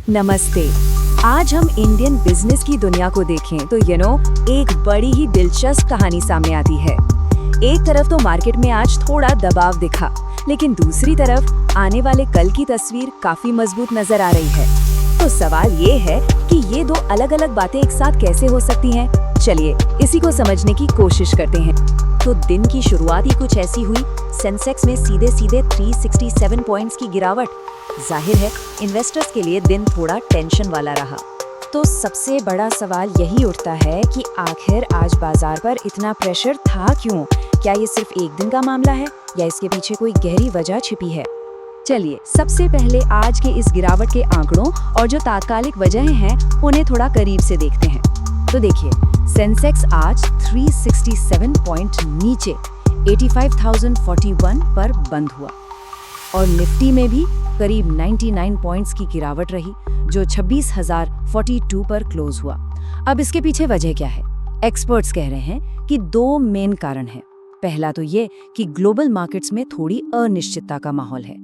नमस्ते। आज हम इंडियन बिजनेस की दुनिया को देखें तो एक बड़ी ही दिलचस्प कहानी सामने आती है। एक तरफ तो मार्केट में आज थोड़ा दबाव दिखा, लेकिन दूसरी तरफ आने वाले कल की तस्वीर काफी मजबूत नजर आ रही है। तो सवाल ये है कि ये दो अलग अलग बातें एक साथ कैसे हो सकती हैं? चलिए इसी को समझने की कोशिश करते हैं। तो दिन की शुरुआत ही कुछ ऐसी हुई। सेंसेक्स में सीधे 367 पॉइंट्स की गिरावट। जाहिर है इन्वेस्टर्स के लिए दिन थोड़ा टेंशन वाला रहा। तो सबसे बड़ा सवाल यही उठता है कि आखिर आज बाजार पर इतना प्रेशर था क्यों? क्या ये सिर्फ एक दिन का मामला है या इसके पीछे कोई गहरी वजह छिपी है? चलिए सबसे पहले आज के इस गिरावट के आंकड़ों और जो तात्कालिक वजहें हैं उन्हें थोड़ा करीब से देखते हैं। तो देखिए, सेंसेक्स आज 367 पॉइंट नीचे 85,041 पर बंद हुआ और निफ्टी में भी करीब 99 पॉइंट्स की गिरावट रही, जो 26,042 पर क्लोज हुआ। अब इसके पीछे वजह क्या है? एक्सपर्ट्स कह रहे हैं कि दो मेन कारण हैं। पहला तो ये कि ग्लोबल मार्केट्स में थोड़ी अनिश्चितता का माहौल है,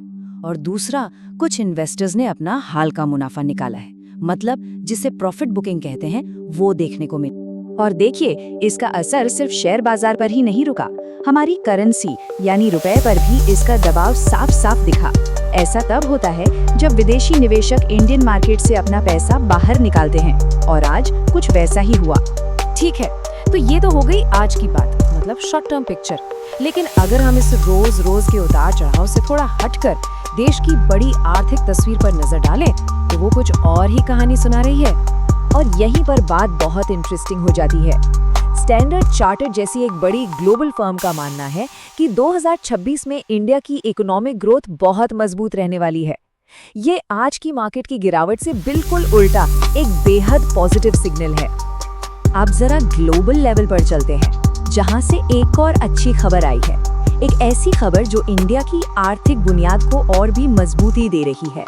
और दूसरा कुछ इन्वेस्टर्स ने अपना हाल का मुनाफा निकाला है, मतलब जिसे प्रॉफिट बुकिंग कहते हैं, वो देखने को मिला। और देखिए, इसका असर सिर्फ शेयर बाजार पर ही नहीं रुका, हमारी करेंसी यानी रुपए पर भी इसका दबाव साफ साफ दिखा। ऐसा तब होता है जब विदेशी निवेशक इंडियन मार्केट से अपना पैसा बाहर निकालते हैं, और आज कुछ वैसा ही हुआ। ठीक है, तो ये तो हो गई आज की बात, मतलब शॉर्ट टर्म पिक्चर। लेकिन अगर हम इस रोज रोज के उतार चढ़ाव से थोड़ा हटकर देश की बड़ी आर्थिक तस्वीर पर नजर डालें, तो वो कुछ और ही कहानी सुना रही है। और यहीं पर बात बहुत इंटरेस्टिंग हो जाती है। स्टैंडर्ड चार्टर्ड जैसी एक बड़ी ग्लोबल फर्म का मानना है कि 2026 में इंडिया की इकोनॉमिक ग्रोथ बहुत मजबूत रहने वाली है। ये आज की मार्केट की गिरावट से बिल्कुल उल्टा एक बेहद पॉजिटिव सिग्नल है। अब जरा ग्लोबल लेवल पर चलते हैं, जहां से एक और अच्छी खबर आई है। एक ऐसी खबर जो इंडिया की आर्थिक बुनियाद को और भी मजबूती दे रही है।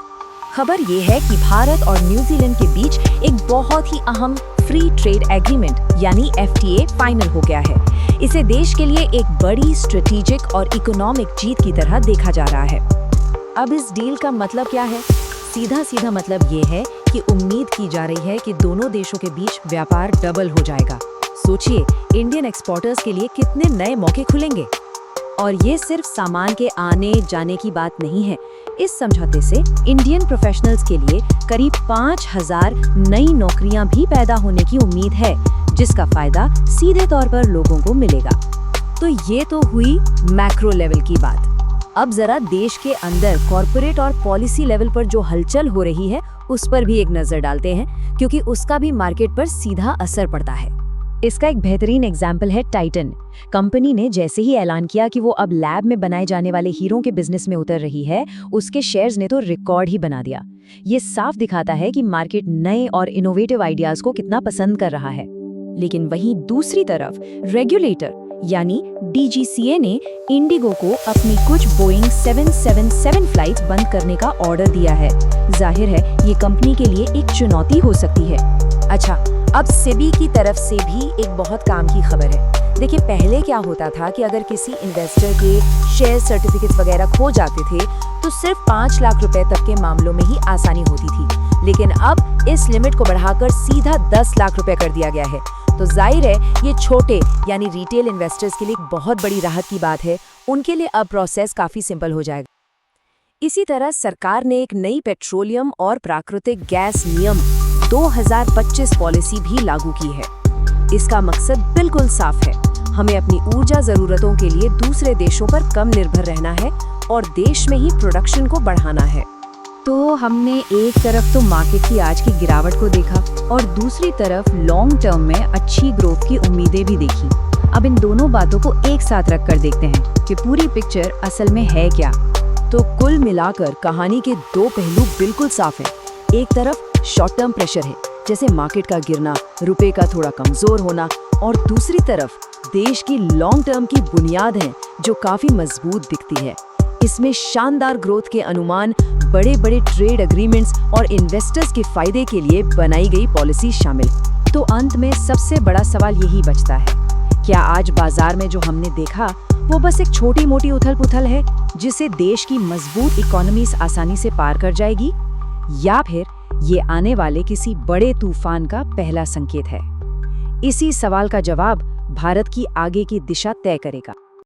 खबर ये है कि भारत और न्यूजीलैंड के बीच एक बहुत ही अहम फ्री ट्रेड एग्रीमेंट यानी FTA फाइनल हो गया है। इसे देश के लिए एक बड़ी स्ट्रेटेजिक और इकोनॉमिक जीत की तरह देखा जा रहा है। अब इस डील का मतलब क्या है? सीधा सीधा मतलब ये है कि उम्मीद की जा रही है कि दोनों देशों के बीच व्यापार डबल हो जाएगा। सोचिए, इंडियन एक्सपोर्टर्स के लिए कितने नए मौके खुलेंगे। और ये सिर्फ सामान के आने जाने की बात नहीं है। इस समझौते से इंडियन प्रोफेशनल्स के लिए करीब 5,000 नई नौकरियां भी पैदा होने की उम्मीद है, जिसका फायदा सीधे तौर पर लोगों को मिलेगा। तो ये तो हुई मैक्रो लेवल की बात। अब जरा देश के अंदर कॉर्पोरेट और पॉलिसी लेवल पर जो हलचल हो रही है उस पर भी एक नजर डालते हैं, क्योंकि उसका भी मार्केट पर सीधा असर पड़ता है। इसका एक बेहतरीन एग्जाम्पल है टाइटन। कंपनी ने जैसे ही ऐलान किया कि वो अब लैब में बनाए जाने वाले हीरों के बिजनेस में उतर रही है, उसके शेयर्स ने तो रिकॉर्ड ही बना दिया। ये साफ दिखाता है कि मार्केट नए और इनोवेटिव आइडियाज को कितना पसंद कर रहा है। लेकिन वहीं दूसरी तरफ रेगुलेटर यानी DGCA ने इंडिगो को अपनी कुछ बोइंग 777 फ्लाइट्स बंद करने का ऑर्डर दिया है। जाहिर है ये कंपनी के लिए एक चुनौती हो सकती है। अच्छा, अब सेबी की तरफ से भी एक बहुत काम की खबर है। देखिए, पहले क्या होता था कि अगर किसी इन्वेस्टर के शेयर सर्टिफिकेट्स वगैरह खो जाते थे तो सिर्फ 5 लाख रुपए तक के मामलों में ही आसानी होती थी। लेकिन अब इस लिमिट को बढ़ाकर सीधा 10 लाख रुपए कर दिया गया है। तो जाहिर है ये छोटे यानी रिटेल इन्वेस्टर्स के लिए बहुत बड़ी राहत की बात है। उनके लिए अब प्रोसेस काफी सिंपल हो जाएगा। इसी तरह सरकार ने एक नई पेट्रोलियम और प्राकृतिक गैस नियम 2025 पॉलिसी भी लागू की है। इसका मकसद बिल्कुल साफ है, हमें अपनी ऊर्जा जरूरतों के लिए दूसरे देशों पर कम निर्भर रहना है और देश में ही प्रोडक्शन को बढ़ाना है। तो हमने एक तरफ तो मार्केट की आज की गिरावट को देखा और दूसरी तरफ लॉन्ग टर्म में अच्छी ग्रोथ की उम्मीदें भी देखी। अब इन दोनों बातों को एक साथ रखकर देखते हैं कि पूरी पिक्चर असल में है क्या। तो कुल मिलाकर कहानी के दो पहलू बिल्कुल साफ हैं। एक तरफ शॉर्ट टर्म प्रेशर है, जैसे मार्केट का गिरना, रुपए का थोड़ा कमजोर होना, और दूसरी तरफ देश की लॉन्ग टर्म की बुनियाद है जो काफी मजबूत दिखती है। इसमें शानदार ग्रोथ के अनुमान, बड़े बड़े ट्रेड एग्रीमेंट्स और इन्वेस्टर्स के फायदे के लिए बनाई गई पॉलिसी शामिल। तो अंत में सबसे बड़ा सवाल यही बचता है, क्या आज बाजार में जो हमने देखा वो बस एक छोटी मोटी उथल पुथल है जिसे देश की मजबूत इकोनॉमीज आसानी से पार कर जाएगी, या फिर ये आने वाले किसी बड़े तूफान का पहला संकेत है? इसी सवाल का जवाब भारत की आगे की दिशा तय करेगा।